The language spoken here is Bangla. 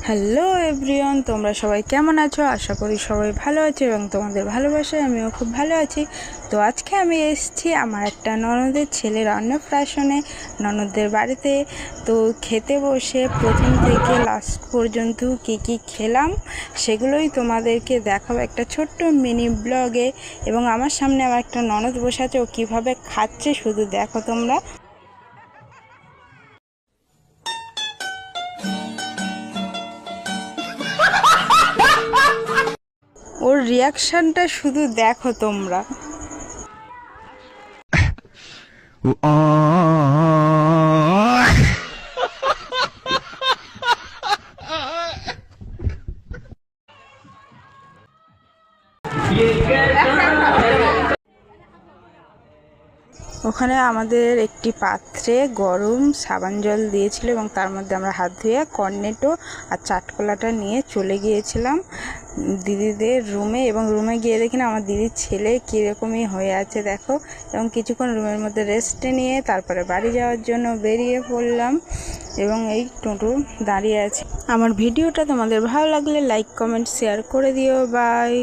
হ্যালো এভরিওয়ান, তোমরা সবাই কেমন আছো? আশা করি সবাই ভালো আছো এবং তোমাদের ভালোবাসায় আমিও খুব ভালো আছি। তো আজকে আমি এসেছি আমার একটা ননদের ছেলের অন্নপ্রাশনে, ননদের বাড়িতে। তো খেতে বসে প্রথম থেকে লাস্ট পর্যন্ত কী খেলাম সেগুলোই তোমাদেরকে দেখাবো একটা ছোট্ট মিনি ব্লগে। এবং আমার সামনে আমার একটা ননদ বসে আছে, ও কীভাবে খাচ্ছে শুধু দেখো তোমরা। ওর রিয়াকশানটা শুধু দেখো তোমরা। ওখানে আমাদের একটি পাত্রে গরম সাবান জল দিয়েছিল এবং তার মধ্যে আমরা হাত ধুয়ে কর্নেটো আর চাটকলাটা নিয়ে চলে গিয়েছিলাম দিদিদের রুমে। এবং রুমে গিয়ে দেখি না আমার দিদির ছেলে কীরকমই হয়ে আছে দেখো। এবং কিছুক্ষণ রুমের মধ্যে রেস্ট নিয়ে তারপরে বাড়ি যাওয়ার জন্য বেরিয়ে পড়লাম। এবং এই টোটো দাঁড়িয়ে আছে। আমার ভিডিওটা তোমাদের ভালো লাগলে লাইক কমেন্ট শেয়ার করে দিও। বাই।